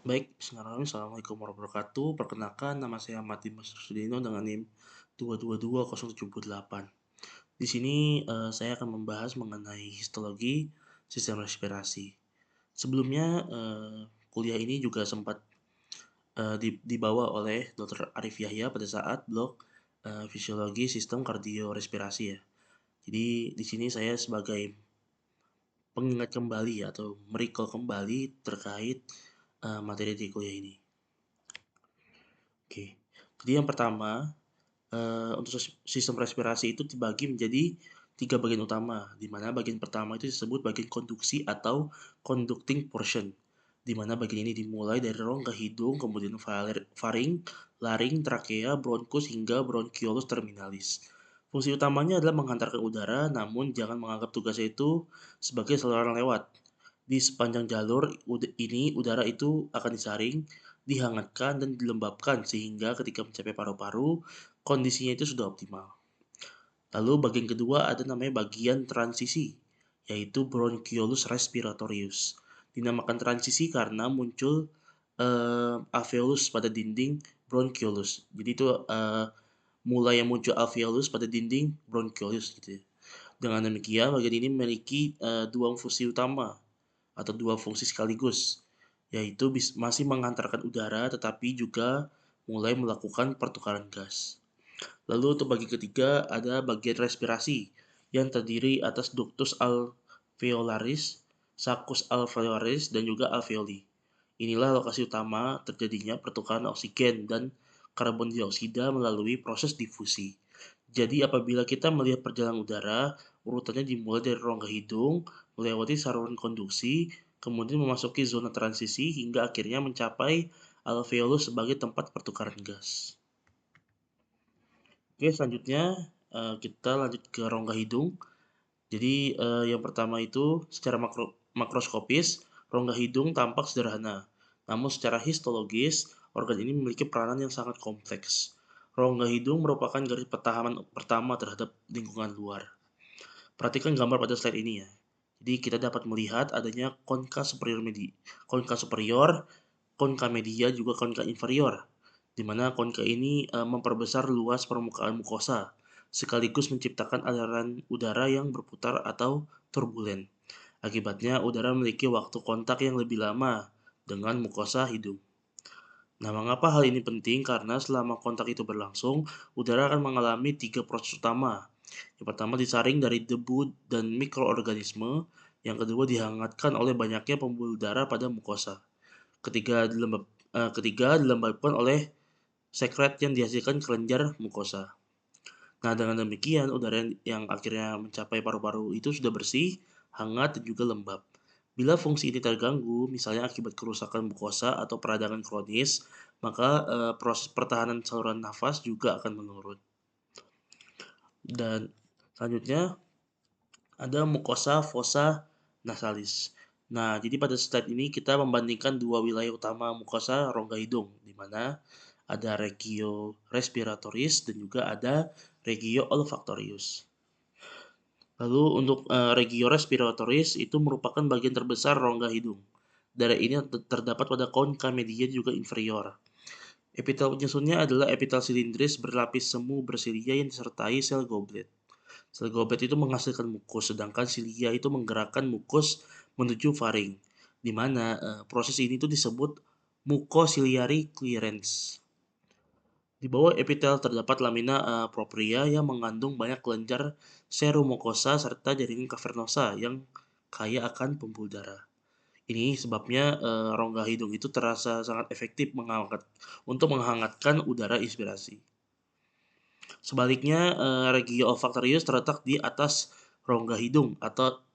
Baik, bismillahirrahmanirrahim. Assalamualaikum warahmatullahi wabarakatuh. Perkenalkan, nama saya Ahmad Dimas Rusdino dengan NIM 2220778. Di sini saya akan membahas mengenai histologi sistem respirasi. Sebelumnya, kuliah ini juga sempat dibawa oleh Dr. Arif Yahya pada saat blok fisiologi sistem kardiorespirasi ya. Jadi di sini saya sebagai pengingat kembali atau merecall kembali terkait materi di kuliah ini. Oke, jadi yang pertama, untuk sistem respirasi itu dibagi menjadi 3 bagian utama, di mana bagian pertama itu disebut bagian konduksi atau conducting portion, di mana bagian ini dimulai dari rongga hidung, kemudian faring, laring, trakea, bronkus, hingga bronchiolus terminalis. Fungsi utamanya adalah menghantarkan udara, namun jangan menganggap tugasnya itu sebagai saluran lewat. Di sepanjang jalur ini, udara itu akan disaring, dihangatkan, dan dilembabkan sehingga ketika mencapai paru-paru, kondisinya itu sudah optimal. Lalu bagian kedua ada namanya bagian transisi, yaitu bronchiolus respiratorius. Dinamakan transisi karena muncul alveolus pada dinding bronchiolus. Jadi itu mulai yang muncul alveolus pada dinding bronchiolus gitu ya. Dengan demikian, bagian ini memiliki dua fungsi utama atau dua fungsi sekaligus, yaitu masih menghantarkan udara tetapi juga mulai melakukan pertukaran gas. Lalu untuk bagian ketiga ada bagian respirasi yang terdiri atas ductus alveolaris, saccus alveolaris, dan juga alveoli. Inilah lokasi utama terjadinya pertukaran oksigen dan karbon dioksida melalui proses difusi. Jadi apabila kita melihat perjalanan udara, urutannya dimulai dari rongga hidung, melewati saluran konduksi, kemudian memasuki zona transisi hingga akhirnya mencapai alveolus sebagai tempat pertukaran gas. Oke, selanjutnya kita lanjut ke rongga hidung. Jadi yang pertama itu secara makroskopis, rongga hidung tampak sederhana. Namun secara histologis, organ ini memiliki peranan yang sangat kompleks. Rongga hidung merupakan garis pertahanan pertama terhadap lingkungan luar. Perhatikan gambar pada slide ini ya. Jadi kita dapat melihat adanya konka superior, konka media, juga konka inferior, di mana konka ini memperbesar luas permukaan mukosa, sekaligus menciptakan aliran udara yang berputar atau turbulen. Akibatnya, udara memiliki waktu kontak yang lebih lama dengan mukosa hidung. Nah, mengapa hal ini penting? Karena selama kontak itu berlangsung, udara akan mengalami 3 proses utama. Yang pertama disaring dari debu dan mikroorganisme, yang kedua dihangatkan oleh banyaknya pembuluh darah pada mukosa. Ketiga dilembabkan oleh sekret yang dihasilkan kelenjar mukosa. Nah, dengan demikian udara yang akhirnya mencapai paru-paru itu sudah bersih, hangat, dan juga lembab. Bila fungsi ini terganggu, misalnya akibat kerusakan mukosa atau peradangan kronis, maka proses pertahanan saluran nafas juga akan menurun. Dan selanjutnya ada mukosa fossa nasalis. Nah, jadi pada slide ini kita membandingkan dua wilayah utama mukosa rongga hidung, di mana ada regio respiratoris dan juga ada regio olfactorius. Lalu untuk regio respiratoris itu merupakan bagian terbesar rongga hidung. Daerah ini terdapat pada konka media juga inferior. Epitel penyusunnya adalah epitel silindris berlapis semu bersilia yang disertai sel goblet. Sel goblet itu menghasilkan mukus, sedangkan silia itu menggerakkan mukus menuju faring, di mana proses ini tuh disebut mucociliary clearance. Di bawah epitel terdapat lamina propria yang mengandung banyak kelenjar seromukosa serta jaringan cavernosa yang kaya akan pembuluh darah. Ini sebabnya rongga hidung itu terasa sangat efektif untuk menghangatkan udara inspirasi. Sebaliknya, regio olfactorius terletak di atas rongga hidung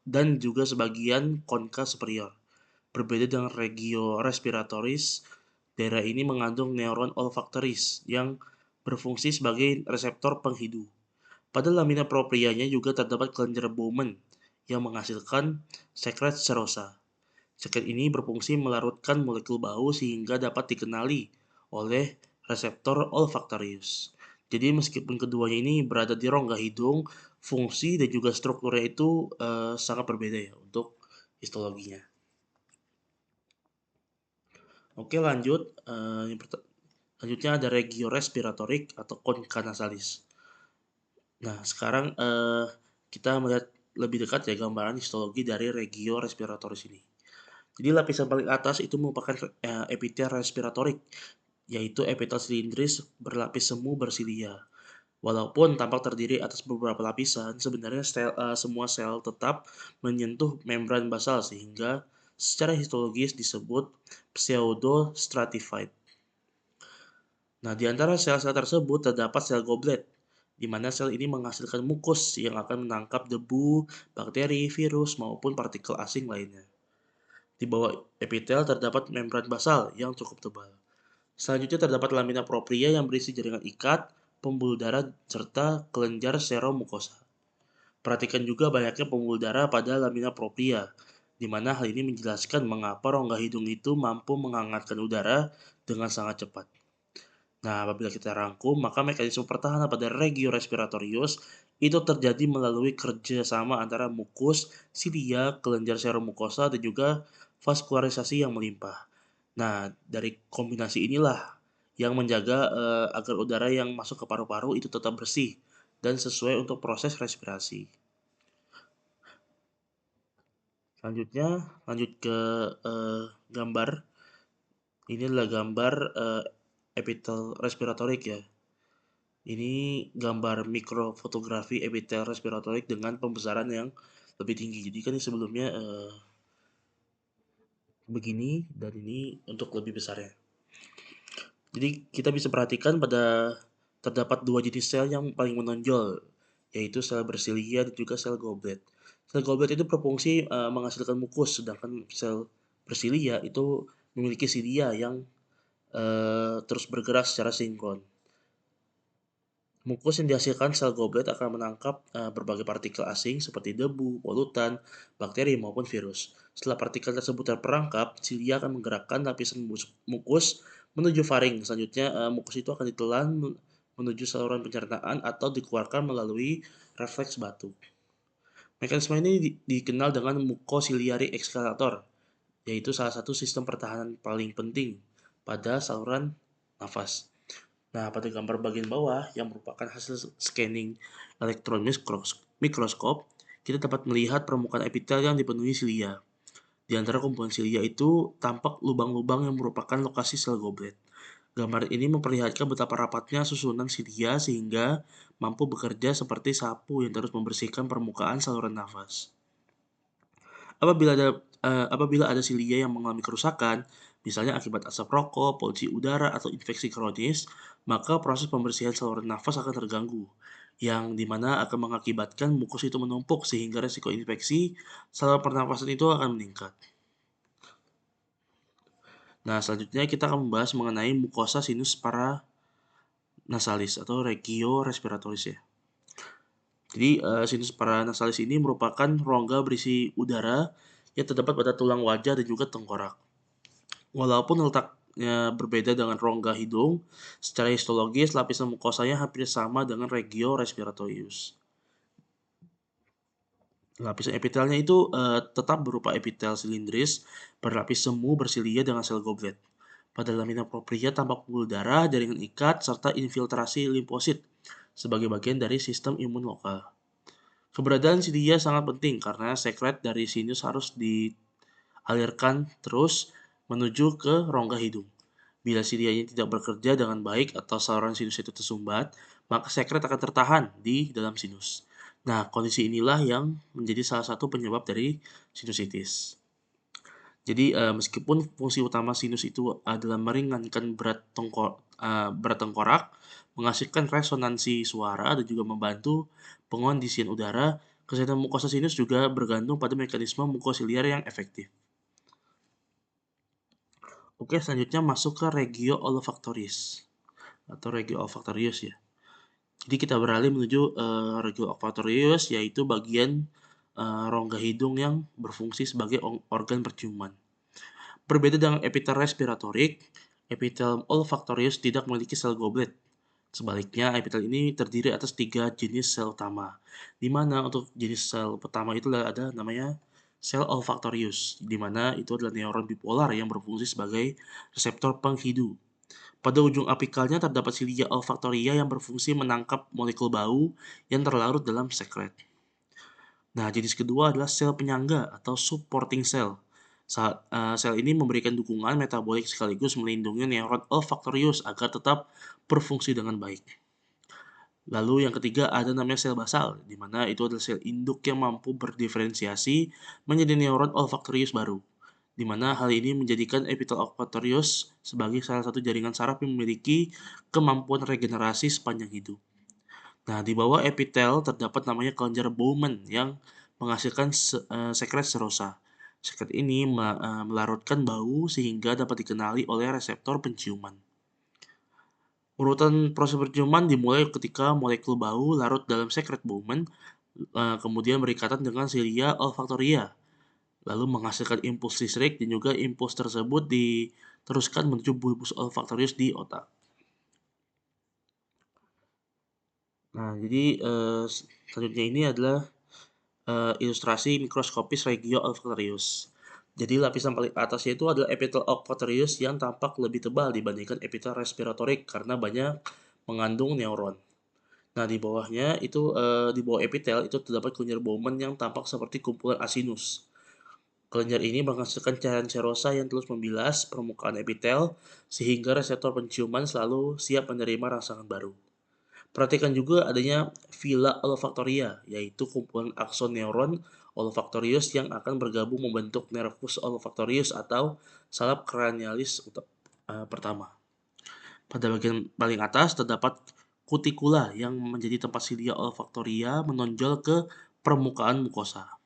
dan juga sebagian konka superior. Berbeda dengan regio respiratoris, daerah ini mengandung neuron olfaktoris yang berfungsi sebagai reseptor penghidu. Pada lamina proprianya juga terdapat kelenjar Bowman yang menghasilkan sekret serosa. Sekret ini berfungsi melarutkan molekul bau sehingga dapat dikenali oleh reseptor olfaktorius. Jadi meskipun keduanya ini berada di rongga hidung, fungsi dan juga strukturnya itu sangat berbeda ya untuk histologinya. Oke lanjut, selanjutnya ada regio-respiratorik atau concha nasalis. Nah sekarang, kita melihat lebih dekat ya gambaran histologi dari regio-respiratoris ini. Jadi lapisan paling atas itu merupakan, epitel respiratorik, yaitu epitel silindris berlapis semu bersilia. Walaupun tampak terdiri atas beberapa lapisan, sebenarnya semua sel tetap menyentuh membran basal sehingga secara histologis disebut pseudo-stratified. Nah, di antara sel-sel tersebut terdapat sel goblet, di mana sel ini menghasilkan mukus yang akan menangkap debu, bakteri, virus, maupun partikel asing lainnya. Di bawah epitel terdapat membran basal yang cukup tebal. Selanjutnya terdapat lamina propria yang berisi jaringan ikat, pembuluh darah, serta kelenjar seromukosa. Perhatikan juga banyaknya pembuluh darah pada lamina propria, di mana hal ini menjelaskan mengapa rongga hidung itu mampu menghangatkan udara dengan sangat cepat. Nah, apabila kita rangkum, maka mekanisme pertahanan pada regio respiratorius itu terjadi melalui kerjasama antara mukus, silia, kelenjar seromukosa, dan juga vaskularisasi yang melimpah. Nah, dari kombinasi inilah yang menjaga agar udara yang masuk ke paru-paru itu tetap bersih dan sesuai untuk proses respirasi. Selanjutnya, lanjut ke gambar. Ini adalah gambar epitel respiratorik ya. Ini gambar mikrofotografi epitel respiratorik dengan pembesaran yang lebih tinggi. Jadi kan sebelumnya begini dan ini untuk lebih besarnya. Jadi kita bisa perhatikan terdapat dua jenis sel yang paling menonjol, yaitu sel bersilia dan juga sel goblet. Sel goblet itu berfungsi menghasilkan mukus, sedangkan sel bersilia itu memiliki silia yang terus bergerak secara sinkron. Mukus yang dihasilkan sel goblet akan menangkap berbagai partikel asing seperti debu, polutan, bakteri, maupun virus. Setelah partikel tersebut terperangkap, silia akan menggerakkan lapisan mukus menuju faring. Selanjutnya, mukus itu akan ditelan menuju saluran pencernaan atau dikeluarkan melalui refleks batu. Mekanisme ini dikenal dengan mucociliary excavator, yaitu salah satu sistem pertahanan paling penting pada saluran nafas. Nah, pada gambar bagian bawah yang merupakan hasil scanning elektron mikroskop, kita dapat melihat permukaan epitel yang dipenuhi silia. Di antara komponen silia itu tampak lubang-lubang yang merupakan lokasi sel goblet. Gambar ini memperlihatkan betapa rapatnya susunan silia sehingga mampu bekerja seperti sapu yang terus membersihkan permukaan saluran nafas. Apabila ada silia yang mengalami kerusakan, misalnya akibat asap rokok, polusi udara, atau infeksi kronis, maka proses pembersihan saluran nafas akan terganggu, yang dimana akan mengakibatkan mukus itu menumpuk sehingga resiko infeksi saluran pernafasan itu akan meningkat. Nah, selanjutnya kita akan membahas mengenai mukosa sinus paranasalis atau regio respiratoris ya. Jadi, sinus paranasalis ini merupakan rongga berisi udara yang terdapat pada tulang wajah dan juga tengkorak. Walaupun letaknya berbeda dengan rongga hidung, secara histologis lapisan mukosanya hampir sama dengan regio respiratorius. Lapisan epitelnya itu tetap berupa epitel silindris berlapis semu bersilia dengan sel goblet. Pada lamina propria tampak pembuluh darah, jaringan ikat, serta infiltrasi limfosit sebagai bagian dari sistem imun lokal. Keberadaan silia sangat penting karena sekret dari sinus harus dialirkan terus menuju ke rongga hidung. Bila silianya tidak bekerja dengan baik atau saluran sinus itu tersumbat, maka sekret akan tertahan di dalam sinus. Nah, kondisi inilah yang menjadi salah satu penyebab dari sinusitis. Jadi, meskipun fungsi utama sinus itu adalah meringankan berat tengkorak, menghasilkan resonansi suara, dan juga membantu pengondisian udara, kesehatan mukosa sinus juga bergantung pada mekanisme mukosiliar yang efektif. Oke, selanjutnya masuk ke regio olfactoris atau regio olfactorius ya. Jadi kita beralih menuju regio olfactorius, yaitu bagian rongga hidung yang berfungsi sebagai organ perciuman. Berbeda dengan epitel respiratorik, epitel olfactorius tidak memiliki sel goblet. Sebaliknya, epitel ini terdiri atas 3 jenis sel utama, di mana untuk jenis sel pertama itu ada namanya sel olfaktorius, di mana itu adalah neuron bipolar yang berfungsi sebagai reseptor penghidu. Pada ujung apikalnya terdapat silia olfaktoria yang berfungsi menangkap molekul bau yang terlarut dalam sekret. Nah, jenis kedua adalah sel penyangga atau supporting cell. Sel ini memberikan dukungan metabolik sekaligus melindungi neuron olfaktorius agar tetap berfungsi dengan baik. Lalu yang ketiga ada namanya sel basal, di mana itu adalah sel induk yang mampu berdiferensiasi menjadi neuron olfaktorius baru, di mana hal ini menjadikan epitel olfaktorius sebagai salah satu jaringan saraf yang memiliki kemampuan regenerasi sepanjang hidup. Nah, di bawah epitel terdapat namanya kelenjar Bowman yang menghasilkan sekret serosa. Sekret ini melarutkan bau sehingga dapat dikenali oleh reseptor penciuman. Urutan proses penciuman dimulai ketika molekul bau larut dalam sekret Bowman, kemudian berikatan dengan silia olfaktoria, lalu menghasilkan impuls listrik dan juga impuls tersebut diteruskan menuju bulbus olfaktorius di otak. Nah, jadi selanjutnya ini adalah ilustrasi mikroskopis regio olfaktorius. Jadi lapisan paling atasnya itu adalah epitel olfaktorius yang tampak lebih tebal dibandingkan epitel respiratorik karena banyak mengandung neuron. Nah, di bawahnya itu di bawah epitel itu terdapat kelenjar Bowman yang tampak seperti kumpulan asinus. Kelenjar ini menghasilkan cairan serosa yang terus membilas permukaan epitel sehingga reseptor penciuman selalu siap menerima rangsangan baru. Perhatikan juga adanya vila olfaktoria, yaitu kumpulan akson neuron olfaktorius yang akan bergabung membentuk nervus olfaktorius atau salap cranialis pertama. Pada bagian paling atas terdapat kutikula yang menjadi tempat silia olfaktoria menonjol ke permukaan mukosa.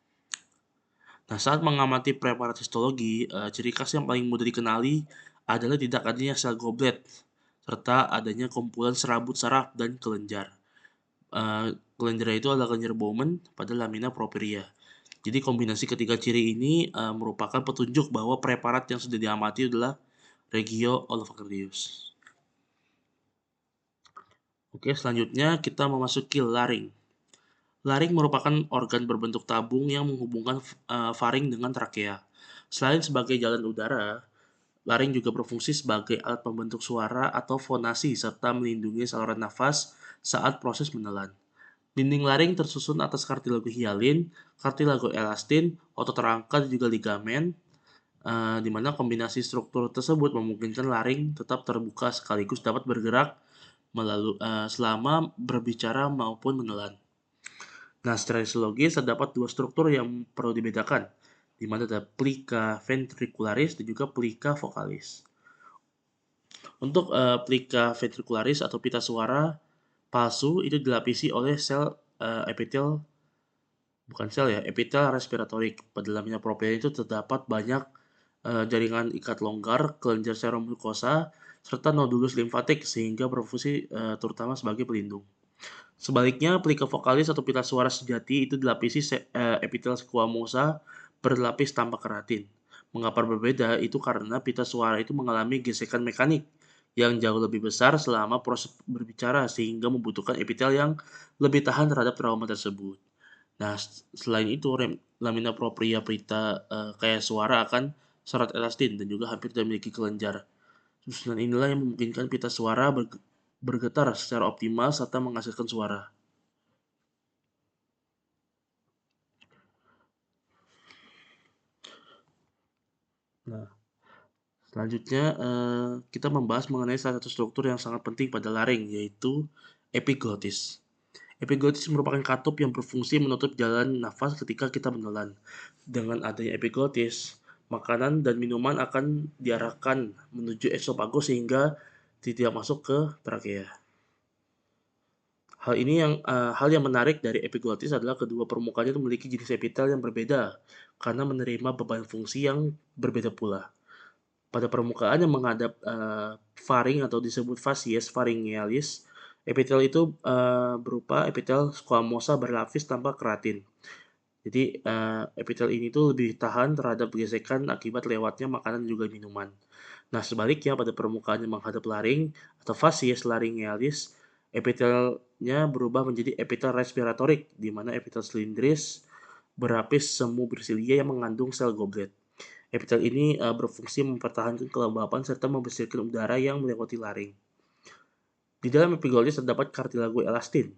Nah, saat mengamati preparat histologi, ciri khas yang paling mudah dikenali adalah tidak adanya sel goblet, serta adanya kumpulan serabut saraf dan kelenjar. Kelenjar itu adalah kelenjar Bowman pada lamina propria. Jadi kombinasi ketiga ciri ini merupakan petunjuk bahwa preparat yang sudah diamati adalah regio olfaktorius. Oke, selanjutnya kita memasuki laring. Laring merupakan organ berbentuk tabung yang menghubungkan faring dengan trakea. Selain sebagai jalan udara, laring juga berfungsi sebagai alat pembentuk suara atau fonasi serta melindungi saluran nafas saat proses menelan. Dinding laring tersusun atas kartilago hialin, kartilago elastin, otot rangka dan juga ligamen, di mana kombinasi struktur tersebut memungkinkan laring tetap terbuka sekaligus dapat bergerak selama berbicara maupun menelan. Nah, secara histologis terdapat dua struktur yang perlu dibedakan, di mana ada plica ventricularis dan juga plica vocalis. Untuk plica ventricularis atau pita suara palsu itu dilapisi oleh sel epitel epitel respiratorik. Pada lamina propria itu terdapat banyak jaringan ikat longgar, kelenjar serum glukosa, serta nodulus limfatik sehingga berfungsi terutama sebagai pelindung. Sebaliknya, plica vocalis atau pita suara sejati itu dilapisi epitel squamosa berlapis tanpa keratin. Mengapa berbeda? Itu karena pita suara itu mengalami gesekan mekanik yang jauh lebih besar selama proses berbicara sehingga membutuhkan epitel yang lebih tahan terhadap trauma tersebut. Nah, selain itu lamina propria pita kayak suara akan serat elastin dan juga hampir tidak memiliki kelenjar. Susunan inilah yang memungkinkan pita suara bergetar secara optimal serta menghasilkan suara. Nah, selanjutnya kita membahas mengenai salah satu struktur yang sangat penting pada laring, yaitu epiglotis. Epiglotis merupakan katup yang berfungsi menutup jalan nafas ketika kita menelan. Dengan adanya epiglotis, makanan dan minuman akan diarahkan menuju esofagus sehingga tidak masuk ke trakea. Hal yang menarik dari epiglotis adalah kedua permukaannya itu memiliki jenis epitel yang berbeda karena menerima beban fungsi yang berbeda pula. Pada permukaan yang menghadap faring atau disebut facies pharyngealis, epitel itu berupa epitel squamosa berlapis tanpa keratin. Jadi epitel ini tuh lebih tahan terhadap gesekan akibat lewatnya makanan dan juga minuman. Nah, sebaliknya pada permukaan yang menghadap laring atau facies laryngealis, epitelnya berubah menjadi epitel respiratorik, di mana epitel silindris berlapis semu bersilia yang mengandung sel goblet. Epitel ini berfungsi mempertahankan kelembapan serta membersihkan udara yang melewati laring. Di dalam epiglottis terdapat kartilago elastin.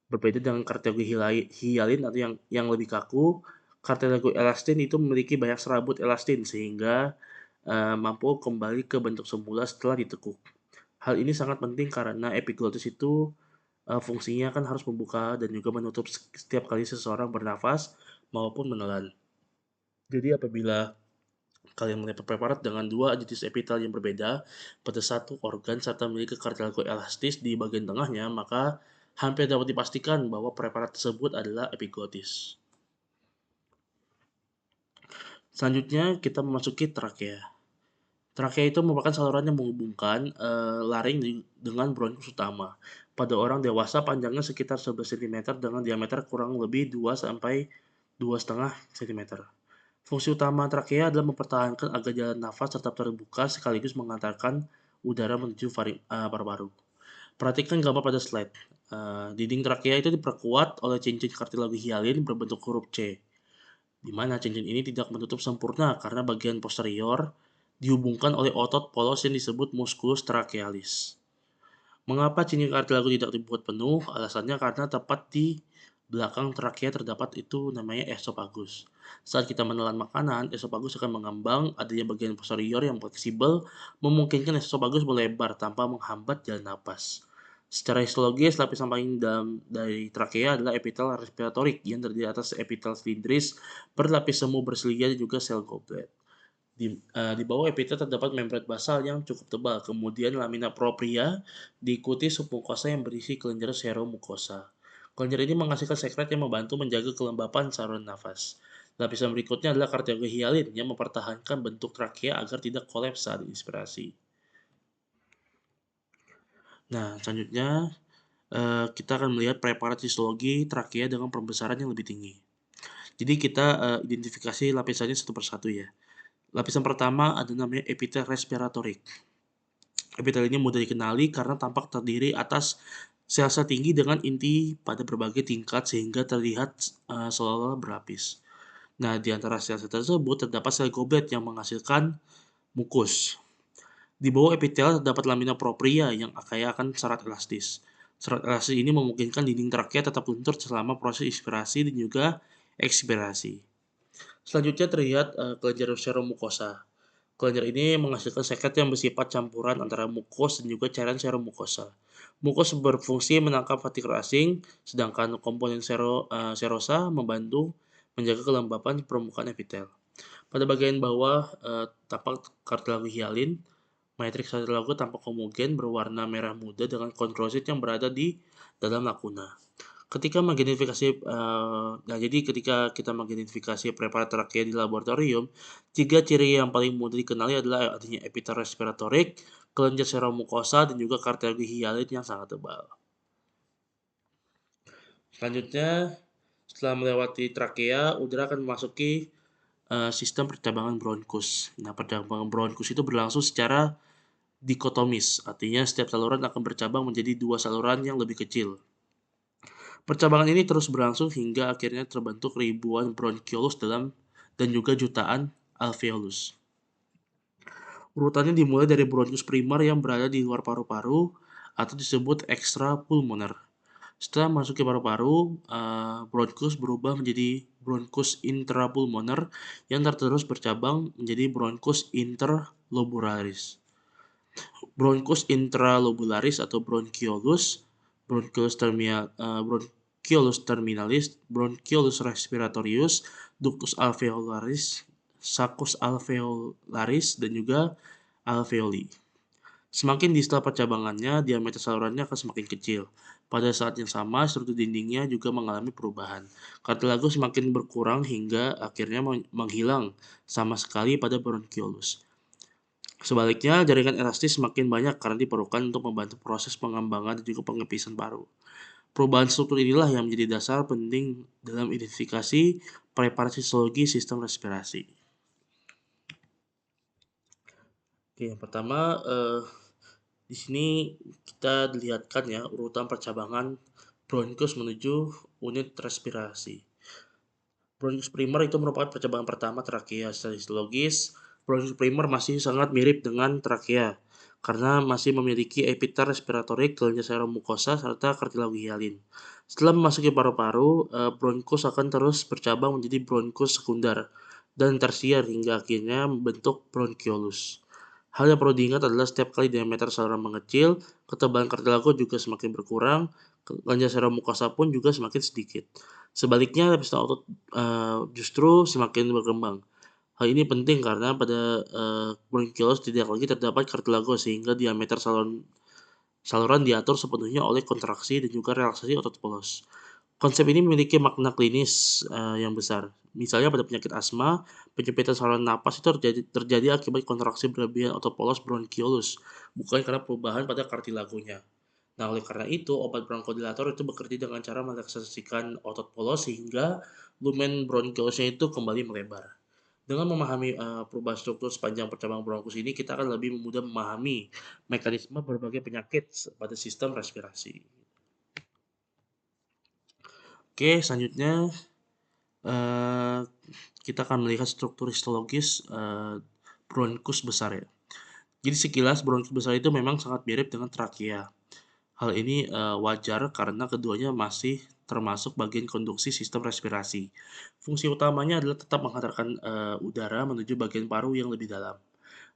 Berbeda dengan kartilago hialin atau yang lebih kaku, kartilago elastin itu memiliki banyak serabut elastin sehingga mampu kembali ke bentuk semula setelah ditekuk. Hal ini sangat penting karena epiglottis itu fungsinya kan harus membuka dan juga menutup setiap kali seseorang bernafas maupun menelan. Jadi apabila kalian melihat preparat dengan dua jenis epitel yang berbeda pada satu organ serta memiliki kartilago elastis di bagian tengahnya, maka hampir dapat dipastikan bahwa preparat tersebut adalah epiglottis. Selanjutnya kita memasuki trakea. Trakea itu merupakan saluran yang menghubungkan laring dengan bronkus utama. Pada orang dewasa panjangnya sekitar 11 cm dengan diameter kurang lebih 2 sampai 2,5 cm. Fungsi utama trakea adalah mempertahankan agar jalan nafas tetap terbuka sekaligus mengantarkan udara menuju paru-paru. Perhatikan gambar pada slide. Dinding trakea itu diperkuat oleh cincin kartilago hialin berbentuk huruf C, di mana cincin ini tidak menutup sempurna karena bagian posterior dihubungkan oleh otot polos yang disebut musculus trachealis. Mengapa cincin kartilago tidak dibuat penuh? Alasannya karena tepat di belakang trakea terdapat itu namanya esofagus. Saat kita menelan makanan, esofagus akan mengambang, adanya bagian posterior yang fleksibel memungkinkan esofagus melebar tanpa menghambat jalan napas. Secara histologis, lapisan paling dalam dari trakea adalah epitel respiratorik yang terdiri atas epitel silindris berlapis semu bersilia dan juga sel goblet. Di bawah epitel terdapat membran basal yang cukup tebal, kemudian lamina propria diikuti submukosa yang berisi kelenjar seromukosa. Kelenjar ini menghasilkan sekret yang membantu menjaga kelembapan saluran nafas. Lapisan berikutnya adalah kartilago hialin yang mempertahankan bentuk trakea agar tidak kolaps saat inspirasi. Nah, selanjutnya kita akan melihat preparat histologi trakea dengan pembesaran yang lebih tinggi. Jadi kita identifikasi lapisannya satu persatu ya. Lapisan pertama ada namanya epitel respiratorik. Epitel ini mudah dikenali karena tampak terdiri atas sel-sel tinggi dengan inti pada berbagai tingkat sehingga terlihat seolah-olah berlapis. Nah, di antara sel-sel tersebut terdapat sel goblet yang menghasilkan mukus. Di bawah epitel terdapat lamina propria yang kaya akan serat elastis. Serat elastis ini memungkinkan dinding trakea tetap luntur selama proses inspirasi dan juga ekspirasi. Selanjutnya terlihat kelenjar seromukosa. Kelenjar ini menghasilkan sekret yang bersifat campuran antara mukos dan juga cairan seromukosa. Mukos berfungsi menangkap partikel asing, sedangkan komponen serosa membantu menjaga kelembapan permukaan epitel. Pada bagian bawah tampak kartilago hialin. Matriks kartilago tampak homogen berwarna merah muda dengan kontrosit yang berada di dalam lakuna. Jadi ketika kita mengidentifikasi preparat trakea di laboratorium, 3 ciri yang paling mudah dikenali adalah adanya epitel respiratorik, kelenjar seromukosa, dan juga kartilago hialin yang sangat tebal. Selanjutnya, setelah melewati trakea, udara akan memasuki sistem percabangan bronkus. Nah, percabangan bronkus itu berlangsung secara dikotomis, artinya setiap saluran akan bercabang menjadi 2 saluran yang lebih kecil. Percabangan ini terus berlangsung hingga akhirnya terbentuk ribuan bronchiolus dan juga jutaan alveolus. Urutannya dimulai dari bronkus primer yang berada di luar paru-paru atau disebut extrapulmoner. Setelah masuk ke paru-paru, bronkus berubah menjadi bronkus intrapulmoner yang terus bercabang menjadi bronkus interlobularis. Bronkus intralobularis atau bronchiolus, bronchiolus terminalis, bronchiolus respiratorius, ductus alveolaris, saccus alveolaris, dan juga alveoli. Semakin distal percabangannya, diameter salurannya akan semakin kecil. Pada saat yang sama, struktur dindingnya juga mengalami perubahan. Kartilago semakin berkurang hingga akhirnya menghilang sama sekali pada bronchiolus. Sebaliknya, jaringan elastis semakin banyak karena diperlukan untuk membantu proses pengembangan dan juga pengepisan paru. Perubahan struktur inilah yang menjadi dasar penting dalam identifikasi preparat histologi sistem respirasi. Oke, yang pertama di sini kita dilihatkan ya urutan percabangan bronkus menuju unit respirasi. Bronchus primer itu merupakan percobaan pertama trakea secara histologis. Bronchus primer masih sangat mirip dengan trakea karena masih memiliki epiter respiratorik, kelenjar serum mukosa, serta kartilago hialin. Setelah memasuki paru-paru, bronkus akan terus bercabang menjadi bronkus sekunder dan tersier hingga akhirnya membentuk bronkiolus. Hal yang perlu diingat adalah setiap kali diameter saluran mengecil, ketebalan kartilago juga semakin berkurang, kelenjar serum mukosa pun juga semakin sedikit. Sebaliknya, lapisan otot justru semakin berkembang. Hal ini penting karena pada bronkiolus tidak lagi terdapat kartilago sehingga diameter saluran diatur sepenuhnya oleh kontraksi dan juga relaksasi otot polos. Konsep ini memiliki makna klinis yang besar. Misalnya pada penyakit asma, penyempitan saluran napas itu terjadi akibat kontraksi berlebihan otot polos bronkiolus, bukan karena perubahan pada kartilagonya. Nah, oleh karena itu, obat bronkodilator itu bekerja dengan cara merelaksasikan otot polos sehingga lumen bronkiolusnya itu kembali melebar. Dengan memahami perubahan struktur sepanjang percabang bronkus ini, kita akan lebih mudah memahami mekanisme berbagai penyakit pada sistem respirasi. Oke, selanjutnya eh, kita akan melihat struktur histologis bronkus besar ya. Jadi sekilas bronkus besar itu memang sangat mirip dengan trakea. Hal ini wajar karena keduanya masih termasuk bagian konduksi sistem respirasi. Fungsi utamanya adalah tetap menghantarkan udara menuju bagian paru yang lebih dalam.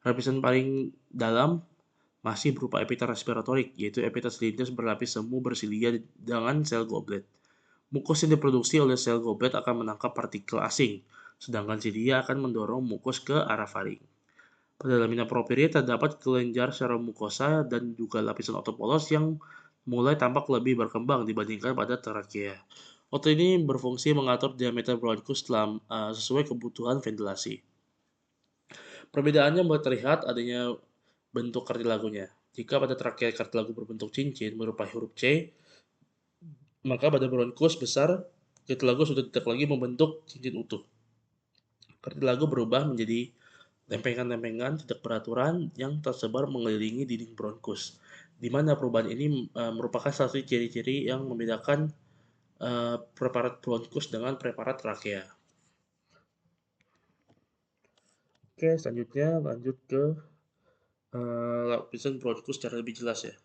Lapisan paling dalam masih berupa epiter respiratorik, yaitu epiter silindir berlapis semu bersilia dengan sel goblet. Mukus yang diproduksi oleh sel goblet akan menangkap partikel asing, sedangkan silia akan mendorong mukus ke arah faring. Pada lamina propria terdapat kelenjar serum mukosa dan juga lapisan otot polos yang mulai tampak lebih berkembang dibandingkan pada trakea. Otot ini berfungsi mengatur diameter bronkus sesuai kebutuhan ventilasi. Perbedaannya mulai terlihat adanya bentuk kartilagonya. Jika pada trakea kartilago berbentuk cincin berupa huruf C, maka pada bronkus besar kartilago sudah tidak lagi membentuk cincin utuh. Kartilago berubah menjadi lempengan-lempengan tidak beraturan yang tersebar mengelilingi dinding bronkus, di mana perubahan ini merupakan salah satu ciri-ciri yang membedakan preparat bronkus dengan preparat trakea. Oke, selanjutnya lanjut ke lapisan bronkus secara lebih jelas ya.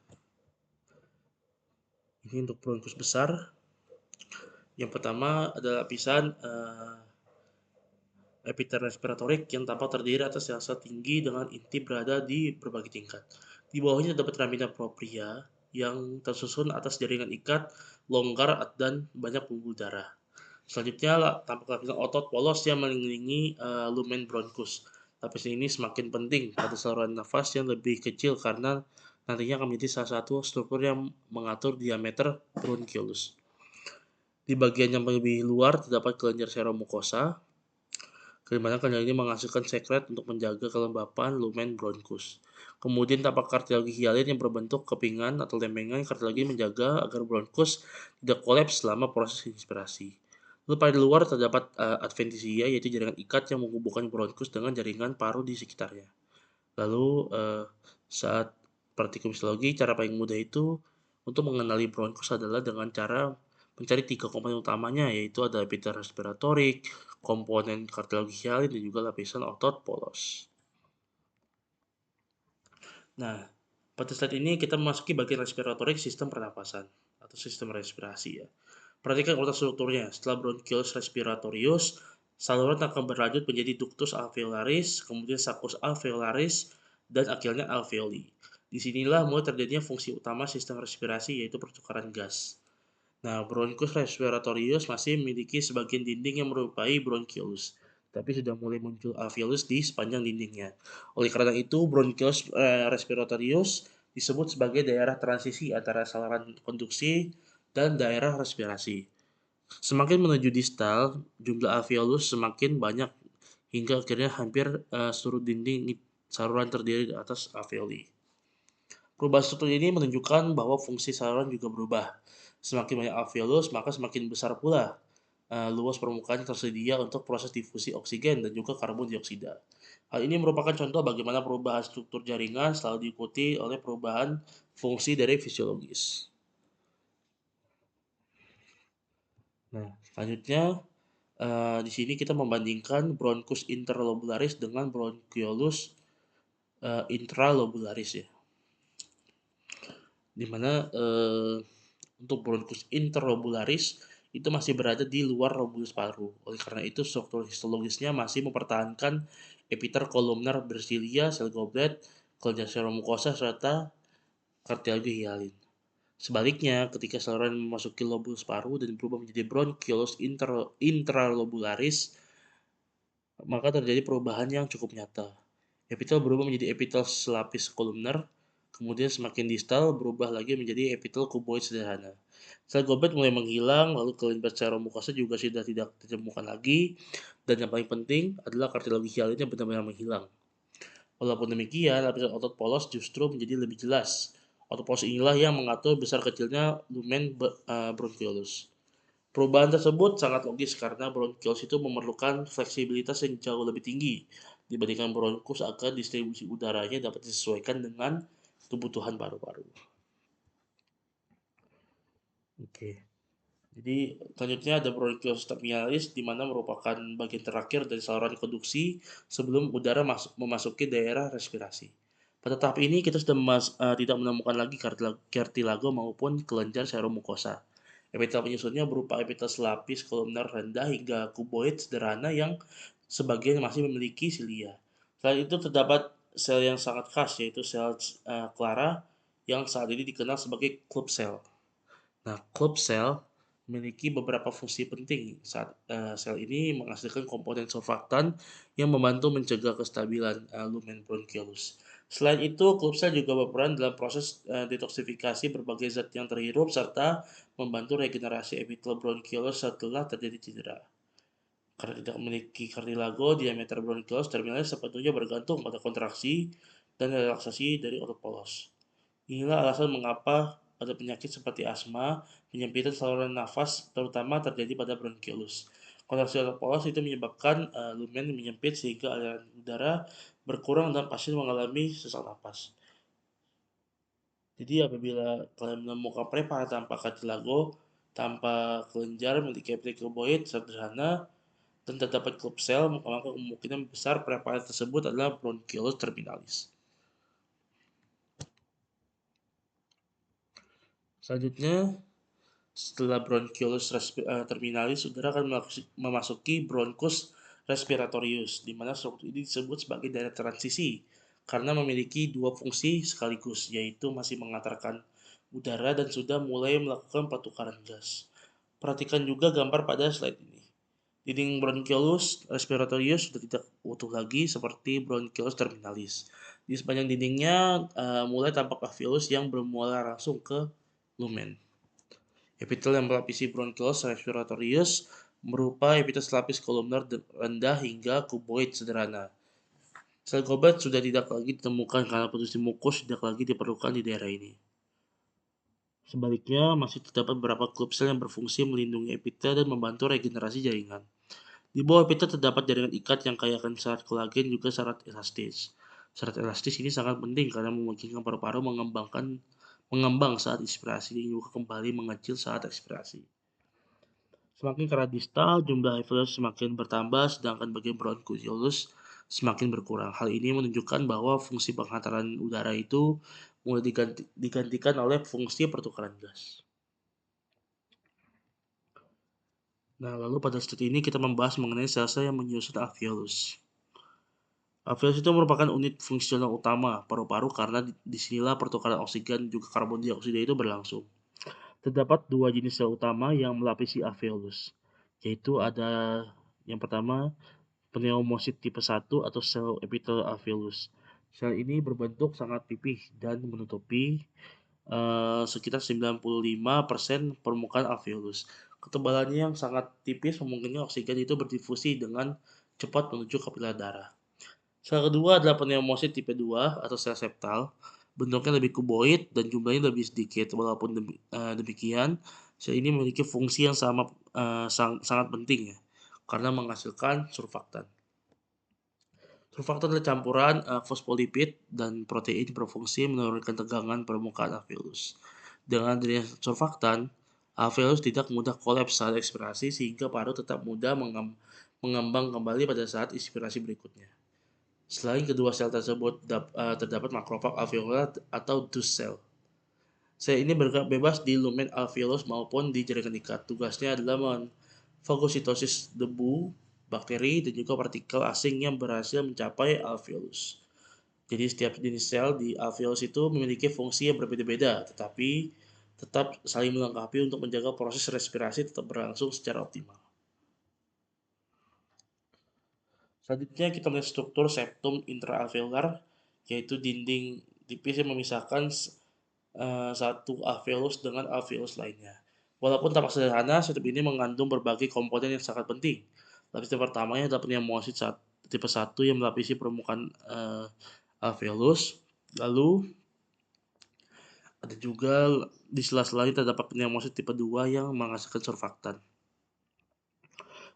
Ini untuk bronkus besar. Yang pertama adalah lapisan epiter respiratorik yang tampak terdiri atas sel-sel tinggi dengan inti berada di berbagai tingkat. Di bawahnya terdapat lamina propria yang tersusun atas jaringan ikat, longgar, dan banyak pembuluh darah. Selanjutnya tampak lapisan otot polos yang mengelilingi lumen bronkus. Lapisan ini semakin penting pada saluran nafas yang lebih kecil karena nantinya akan menjadi salah satu struktur yang mengatur diameter bronkiolus. Di bagian yang lebih luar terdapat kelenjar serum mukosa, di mana kelenjar ini menghasilkan sekret untuk menjaga kelembapan lumen bronkus. Kemudian tampak kartilago hialin yang berbentuk kepingan atau lempengan. Kartilago ini menjaga agar bronkus tidak kolaps selama proses inspirasi. Lalu pada luar terdapat adventisia, yaitu jaringan ikat yang menghubungkan bronkus dengan jaringan paru di sekitarnya. Lalu saat praktikum histologi, cara paling mudah itu untuk mengenali bronkus adalah dengan cara mencari 3 komponen utamanya, yaitu ada epiter respiratorik, komponen kartilago hialin, dan juga lapisan otot polos. Nah, pada saat ini kita memasuki bagian respiratorik sistem pernapasan atau sistem respirasi ya. Perhatikan urutan strukturnya. Setelah bronchiolus respiratorius, saluran akan berlanjut menjadi ductus alveolaris, kemudian saccus alveolaris, dan akhirnya alveoli. Disinilah mulai terjadinya fungsi utama sistem respirasi, yaitu pertukaran gas. Nah, bronchus respiratorius masih memiliki sebagian dinding yang menyerupai bronchiolus, tapi sudah mulai muncul alveolus di sepanjang dindingnya. Oleh karena itu, bronchus respiratorius disebut sebagai daerah transisi antara saluran konduksi dan daerah respirasi. Semakin menuju distal, jumlah alveolus semakin banyak hingga akhirnya hampir seluruh dinding saluran terdiri di atas alveoli. Perubahan struktur ini menunjukkan bahwa fungsi saluran juga berubah. Semakin banyak alveolus, maka semakin besar pula luas permukaan yang tersedia untuk proses difusi oksigen dan juga karbon dioksida. Hal ini merupakan contoh bagaimana perubahan struktur jaringan selalu diikuti oleh perubahan fungsi dari fisiologis. Nah, selanjutnya Di sini kita membandingkan bronchus interlobularis dengan bronchiolus intralobularis ya. Di mana untuk bronchus interlobularis itu masih berada di luar lobulus paru. Oleh karena itu, struktur histologisnya masih mempertahankan epiter kolumnar bersilia, sel goblet, kelenjar serum mukosa, serta kartilago hialin. Sebaliknya, ketika saluran memasuki lobulus paru dan berubah menjadi bronchiolus intralobularis, maka terjadi perubahan yang cukup nyata. Epitel berubah menjadi epitel selapis kolumner, kemudian semakin distal berubah lagi menjadi epitel kuboid sederhana. Sel goblet mulai menghilang, lalu kelenjar serum mukosa juga sudah tidak ditemukan lagi, dan yang paling penting adalah kartilago hialinnya benar-benar menghilang. Walaupun demikian, lapisan otot polos justru menjadi lebih jelas. Otot polos inilah yang mengatur besar kecilnya lumen bronchiolus. Perubahan tersebut sangat logis karena bronchiolus itu memerlukan fleksibilitas yang jauh lebih tinggi dibandingkan bronkus agar distribusi udaranya dapat disesuaikan dengan kebutuhan paru-paru. Oke. Jadi selanjutnya ada bronchiolus terminalis di mana merupakan bagian terakhir dari saluran konduksi sebelum udara memasuki daerah respirasi. Pada tahap ini kita sudah tidak menemukan lagi kartilago maupun kelenjar serum mukosa. Epitel penyusunnya berupa epitel selapis kolumner rendah hingga kuboid sederhana yang sebagian masih memiliki silia. Selain itu terdapat sel yang sangat khas yaitu sel Clara yang saat ini dikenal sebagai club sel. Nah, club sel memiliki beberapa fungsi penting saat sel ini menghasilkan komponen surfaktan yang membantu mencegah kestabilan lumen bronchiolus. Selain itu, club sel juga berperan dalam proses detoksifikasi berbagai zat yang terhirup serta membantu regenerasi epitel bronchiolus setelah terjadi cedera. Karena tidak memiliki kartilago, diameter bronchiolus terminalis sepenuhnya bergantung pada kontraksi dan relaksasi dari otot polos. Inilah alasan mengapa pada penyakit seperti asma, penyempitan saluran nafas terutama terjadi pada bronchiolus. Kontraksi otot polos itu menyebabkan lumen menyempit sehingga aliran udara berkurang dan pasien mengalami sesak napas. Jadi apabila kalian menemukan preparat tanpa kartilago, tanpa kelenjar memiliki epithelioid sederhana, dan terdapat klub sel, maka kemungkinan besar preparat tersebut adalah bronchiolus terminalis. Selanjutnya, setelah bronchiolus terminalis, udara akan memasuki bronchus respiratorius, di mana struktur ini disebut sebagai daerah transisi karena memiliki dua fungsi sekaligus, yaitu masih mengantarkan udara dan sudah mulai melakukan pertukaran gas. Perhatikan juga gambar pada slide ini. Dinding bronchiolus respiratorius sudah tidak utuh lagi seperti bronchiolus terminalis. Di sepanjang dindingnya mulai tampak alveolus yang bermuara langsung ke lumen. Epitel yang melapisi bronchiolus respiratorius berupa epitel selapis kolumner rendah hingga kuboid sederhana. Sel goblet sudah tidak lagi ditemukan karena produksi mukus tidak lagi diperlukan di daerah ini. Sebaliknya, masih terdapat beberapa klub sel yang berfungsi melindungi epitel dan membantu regenerasi jaringan. Di bawah epitel terdapat jaringan ikat yang kaya akan serat kolagen juga serat elastis. Serat elastis ini sangat penting karena memungkinkan paru-paru mengembang saat inspirasi dan juga kembali mengecil saat ekspirasi. Semakin ke arah distal, jumlah alveolus semakin bertambah, sedangkan bagian bronchiolus semakin berkurang. Hal ini menunjukkan bahwa fungsi penghantaran udara itu mulai digantikan oleh fungsi pertukaran gas. Nah, lalu pada studi ini kita membahas mengenai sel-sel yang menyusun alveolus. Alveolus itu merupakan unit fungsional utama paru-paru karena disinilah pertukaran oksigen juga karbon dioksida itu berlangsung. Terdapat dua jenis sel utama yang melapisi alveolus, yaitu ada yang pertama pneumosit tipe 1 atau sel epitel alveolus. Sel ini berbentuk sangat pipih dan menutupi sekitar 95% permukaan alveolus. Ketebalannya yang sangat tipis memungkinkan oksigen itu berdifusi dengan cepat menuju kapiler darah. Sel kedua adalah pneumosit tipe 2 atau sel septal. Bentuknya lebih kuboid dan jumlahnya lebih sedikit. Walaupun demikian, sel ini memiliki fungsi yang sangat penting ya, karena menghasilkan surfaktan. Surfaktan adalah campuran fosfolipid dan protein berfungsi menurunkan tegangan permukaan alveolus. Dengan adanya surfaktan, Alveolus tidak mudah kolaps saat ekspirasi sehingga paru tetap mudah mengembang kembali pada saat inspirasi berikutnya. Selain kedua sel tersebut terdapat makrofag alveolar atau dust cell. Sel ini bergerak bebas di lumen alveolus maupun di jaringan ikat. Tugasnya adalah memfagositosis debu, bakteri, dan juga partikel asing yang berhasil mencapai alveolus. Jadi setiap jenis sel di alveolus itu memiliki fungsi yang berbeda-beda, tetapi tetap saling melengkapi untuk menjaga proses respirasi tetap berlangsung secara optimal. Selanjutnya kita melihat struktur septum intraalveolar, yaitu dinding tipis yang memisahkan satu alveolus dengan alveolus lainnya. Walaupun tampak sederhana, septum ini mengandung berbagai komponen yang sangat penting. Lapisan pertamanya adalah pneumosit tipe 1 yang melapisi permukaan alveolus. Lalu ada juga di sela-selanya terdapat pneumosit tipe 2 yang menghasilkan surfaktan.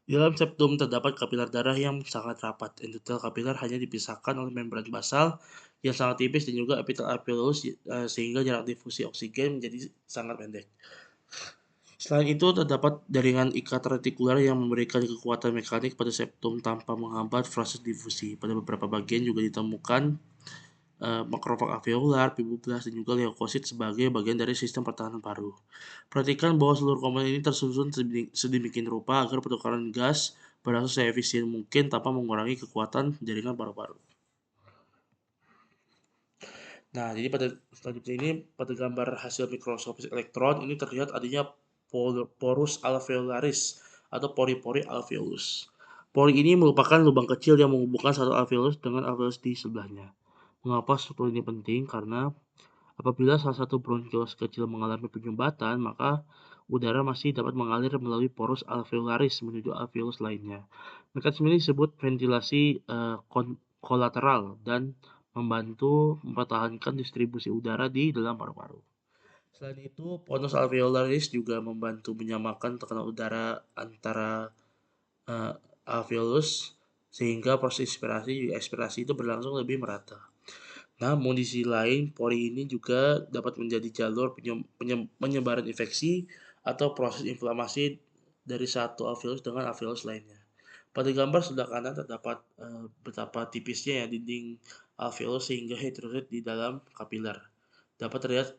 Di dalam septum terdapat kapiler darah yang sangat rapat. Endotel kapiler hanya dipisahkan oleh membran basal yang sangat tipis dan juga epitel alveolus sehingga jarak difusi oksigen menjadi sangat pendek. Selain itu, terdapat jaringan ikat retikular yang memberikan kekuatan mekanik pada septum tanpa menghambat proses difusi. Pada beberapa bagian juga ditemukan makrofag alveolar, fibroblas, dan juga leukosit sebagai bagian dari sistem pertahanan paru. Perhatikan bahwa seluruh komponen ini tersusun sedemikian rupa agar pertukaran gas berlangsung seefisien mungkin tanpa mengurangi kekuatan jaringan paru-paru. Nah, jadi pada selanjutnya ini pada gambar hasil mikroskopis elektron ini terlihat adanya porus alveolaris atau pori-pori alveolus. Pori ini merupakan lubang kecil yang menghubungkan satu alveolus dengan alveolus di sebelahnya. Mengapa struktur ini penting? Karena apabila salah satu bronkiolus kecil mengalami penyumbatan, maka udara masih dapat mengalir melalui porus alveolaris menuju alveolus lainnya. Mekanisme ini disebut ventilasi kolateral dan membantu mempertahankan distribusi udara di dalam paru-paru. Selain itu, ponus alveolaris juga membantu menyamakan tekanan udara antara alveolus sehingga proses ekspirasi itu berlangsung lebih merata. Namun di sisi lain, pori ini juga dapat menjadi jalur penyebaran infeksi atau proses inflamasi dari satu alveolus dengan alveolus lainnya. Pada gambar sebelah kanan terdapat betapa tipisnya ya dinding alveolus sehingga heterosit di dalam kapiler dapat terlihat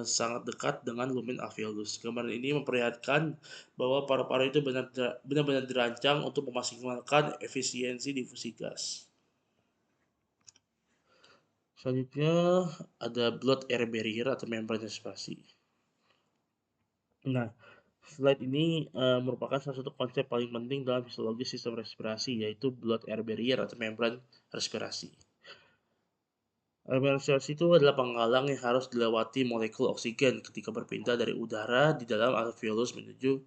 sangat dekat dengan lumen alveolus. Gambar ini memperlihatkan bahwa paru-paru itu benar-benar dirancang untuk memaksimalkan efisiensi difusi gas. Selanjutnya ada blood-air barrier atau membran respirasi. Nah, slide ini merupakan salah satu konsep paling penting dalam fisiologi sistem respirasi, yaitu blood-air barrier atau membran respirasi. Membran respirasi itu adalah penghalang yang harus dilewati molekul oksigen ketika berpindah dari udara di dalam alveolus menuju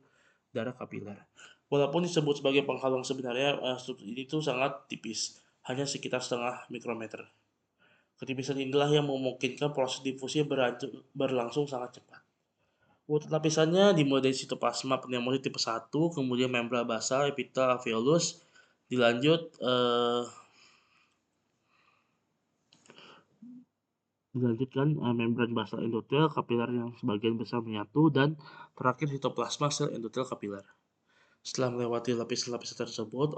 darah kapiler. Walaupun disebut sebagai penghalang sebenarnya struktur ini tuh sangat tipis, hanya sekitar setengah mikrometer. Ketipisan inilah yang memungkinkan proses difusi berlangsung sangat cepat. Untuk lapisannya dimulai dari sitoplasma pneumosit tipe 1, kemudian membran basal, epitel alveolus, dilanjutkan membran basal endotel kapiler yang sebagian besar menyatu, dan terakhir sitoplasma sel endotel kapiler. Setelah melewati lapisan-lapisan tersebut,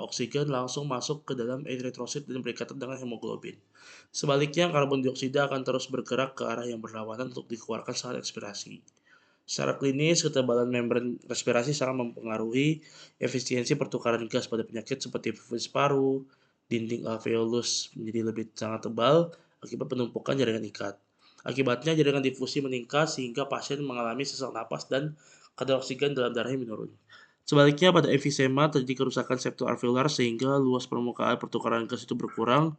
oksigen langsung masuk ke dalam eritrosit dan berikatan dengan hemoglobin. Sebaliknya, karbon dioksida akan terus bergerak ke arah yang berlawanan untuk dikeluarkan saat ekspirasi. Secara klinis, ketebalan membran respirasi sangat mempengaruhi efisiensi pertukaran gas pada penyakit seperti infeksi paru. Dinding alveolus menjadi lebih sangat tebal akibat penumpukan jaringan ikat. Akibatnya, jaringan difusi meningkat sehingga pasien mengalami sesak napas dan kadar oksigen dalam darahnya menurun. Sebaliknya, pada emfisema terjadi kerusakan septum alveolar sehingga luas permukaan pertukaran gas itu berkurang.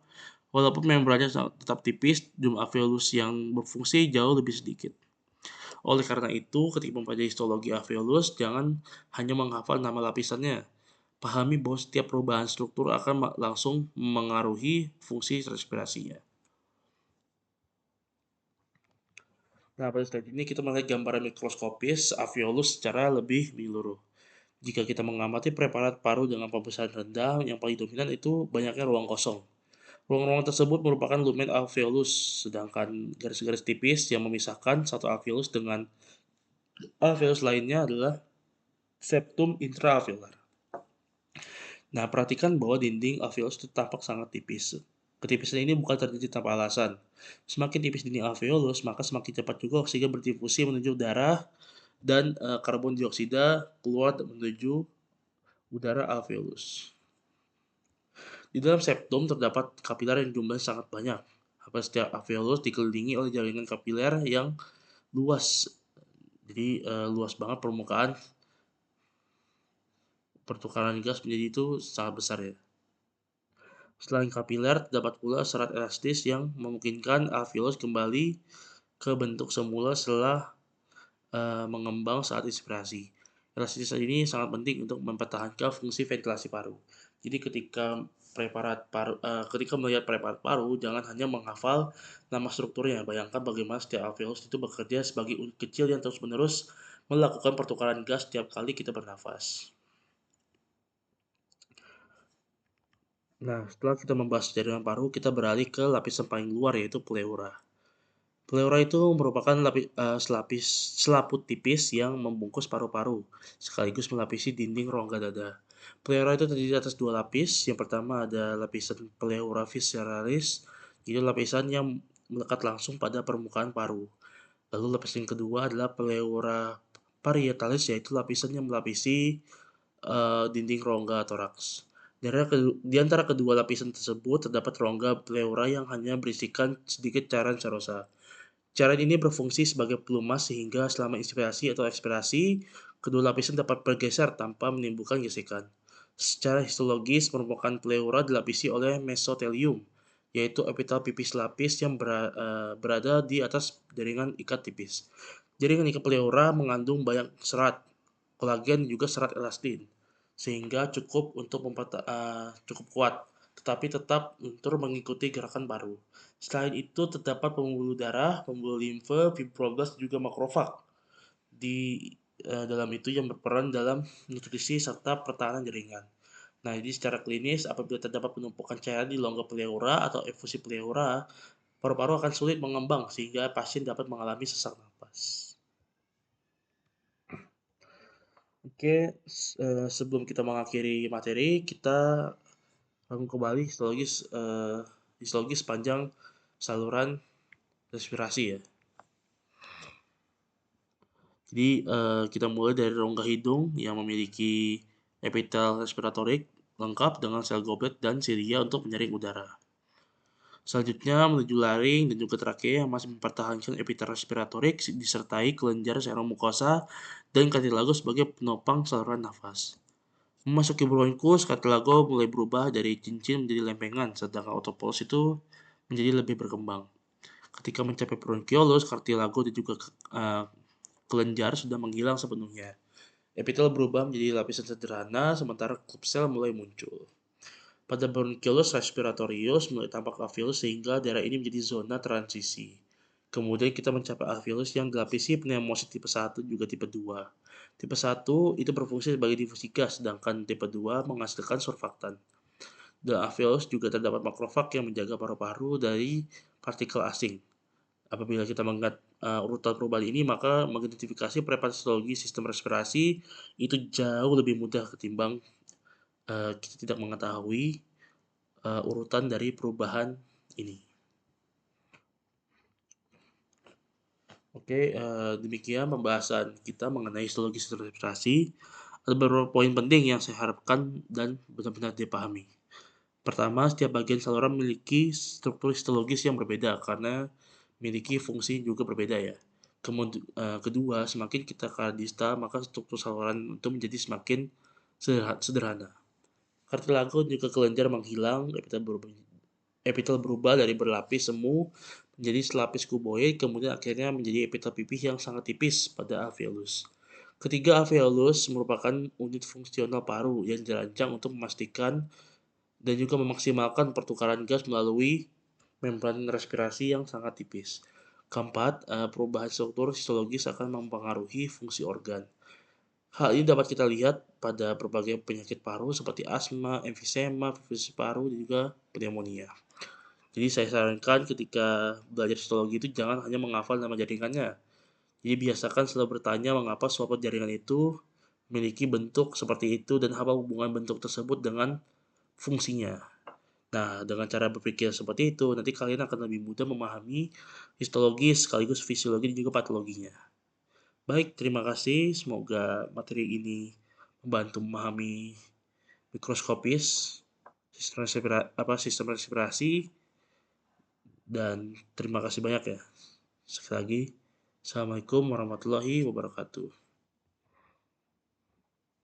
Walaupun membrannya tetap tipis, jumlah alveolus yang berfungsi jauh lebih sedikit. Oleh karena itu, ketika mempelajari histologi alveolus, jangan hanya menghafal nama lapisannya. Pahami bahwa setiap perubahan struktur akan langsung mengaruhi fungsi respirasinya. Nah, pada slide ini kita melihat gambaran mikroskopis alveolus secara lebih menyeluruh. Jika kita mengamati preparat paru dengan pembesaran rendah, yang paling dominan itu banyaknya ruang kosong. Ruang-ruang tersebut merupakan lumen alveolus, sedangkan garis-garis tipis yang memisahkan satu alveolus dengan Alveolus lainnya adalah septum intraalveolar. Nah, perhatikan bahwa dinding alveolus itu tampak sangat tipis. Ketipisan ini bukan terjadi tanpa alasan. Semakin tipis dinding alveolus, maka semakin cepat juga oksigen berdifusi menuju darah dan karbon dioksida keluar menuju udara alveolus. Di dalam septum terdapat kapiler yang jumlahnya sangat banyak. Setiap alveolus dikelilingi oleh jaringan kapiler yang luas. Jadi luas banget permukaan pertukaran gas menjadi itu sangat besar ya. Selain kapiler, terdapat pula serat elastis yang memungkinkan alveolus kembali ke bentuk semula setelah mengembang saat inspirasi. Elastisitas ini sangat penting untuk mempertahankan fungsi ventilasi paru. Jadi ketika melihat preparat paru, jangan hanya menghafal nama strukturnya. Bayangkan bagaimana setiap alveolus itu bekerja sebagai unit kecil yang terus-menerus melakukan pertukaran gas setiap kali kita bernafas. Nah, setelah kita membahas jaringan paru, kita beralih ke lapisan paling luar yaitu pleura. Pleura itu merupakan selaput tipis yang membungkus paru-paru, sekaligus melapisi dinding rongga dada. Pleura itu terdiri atas dua lapis. Yang pertama ada lapisan pleura visceralis, itu lapisan yang melekat langsung pada permukaan paru. Lalu lapisan kedua adalah pleura parietalis, yaitu lapisan yang melapisi dinding rongga toraks. Di antara kedua lapisan tersebut terdapat rongga pleura yang hanya berisikan sedikit cairan serosa. Cairan ini berfungsi sebagai pelumas sehingga selama inspirasi atau ekspirasi, kedua lapisan dapat bergeser tanpa menimbulkan gesekan. Secara histologis, permukaan pleura dilapisi oleh mesotelium, yaitu epitel pipis lapis yang berada di atas jaringan ikat tipis. Jaringan ikat pleura mengandung banyak serat, kolagen dan juga serat elastin, sehingga cukup kuat, tetapi tetap luntur mengikuti gerakan paru. Selain itu, terdapat pembuluh darah, pembuluh limfe, fibroblast, juga makrofag di dalam itu yang berperan dalam nutrisi serta pertahanan jaringan. Nah, jadi secara klinis, apabila terdapat penumpukan cairan di rongga pleura atau efusi pleura, paru-paru akan sulit mengembang sehingga pasien dapat mengalami sesak napas. Oke, sebelum kita mengakhiri materi, kita rangkum kembali histologis sepanjang saluran respirasi ya. Jadi kita mulai dari rongga hidung yang memiliki epitel respiratorik lengkap dengan sel goblet dan silia untuk menyaring udara. Selanjutnya menuju laring dan juga trakea yang masih mempertahankan epitel respiratorik disertai kelenjar serum mukosa dan cartilago sebagai penopang saluran nafas. Memasuki bronkus, cartilago mulai berubah dari cincin menjadi lempengan, sedangkan otopolos itu menjadi lebih berkembang. Ketika mencapai bronkiolus, cartilago dan juga kelenjar sudah menghilang sepenuhnya. Epitel berubah menjadi lapisan sederhana, sementara klub sel mulai muncul. Pada bronkiolus respiratorius mulai tampak alveolus sehingga daerah ini menjadi zona transisi. Kemudian kita mencapai alveolus yang dilapisi pneumosit tipe 1 juga tipe 2. Tipe 1 itu berfungsi sebagai difusi gas, sedangkan tipe 2 menghasilkan surfaktan. Di alveolus juga terdapat makrofag yang menjaga paru-paru dari partikel asing. Apabila kita mengingat urutan perubahan ini, maka mengidentifikasi prepatologi sistem respirasi itu jauh lebih mudah ketimbang kita tidak mengetahui urutan dari perubahan ini. Oke, demikian pembahasan kita mengenai histologi sistem respirasi. Ada beberapa poin penting yang saya harapkan dan benar-benar dipahami. Pertama, setiap bagian saluran memiliki struktur histologis yang berbeda karena memiliki fungsi juga berbeda ya. Kedua, semakin kita ke distal, maka struktur saluran itu menjadi semakin sederhana. Kartilago juga kelenjar menghilang, epitel berubah dari berlapis semu menjadi selapis kuboid, kemudian akhirnya menjadi epitel pipih yang sangat tipis pada alveolus. Ketiga, alveolus merupakan unit fungsional paru yang dirancang untuk memastikan dan juga memaksimalkan pertukaran gas melalui membran respirasi yang sangat tipis. Keempat, perubahan struktur histologis akan mempengaruhi fungsi organ. Hal ini dapat kita lihat pada berbagai penyakit paru seperti asma, emfisema, fibrose paru, dan juga pneumonia. Jadi saya sarankan ketika belajar histologi itu jangan hanya menghafal nama jaringannya. Jadi biasakan selalu bertanya mengapa suatu jaringan itu memiliki bentuk seperti itu dan apa hubungan bentuk tersebut dengan fungsinya. Nah, dengan cara berpikir seperti itu, nanti kalian akan lebih mudah memahami histologi sekaligus fisiologi dan juga patologinya. Baik, terima kasih. Semoga materi ini membantu memahami mikroskopis, sistem respirasi, dan terima kasih banyak ya. Sekali lagi, Assalamualaikum warahmatullahi wabarakatuh.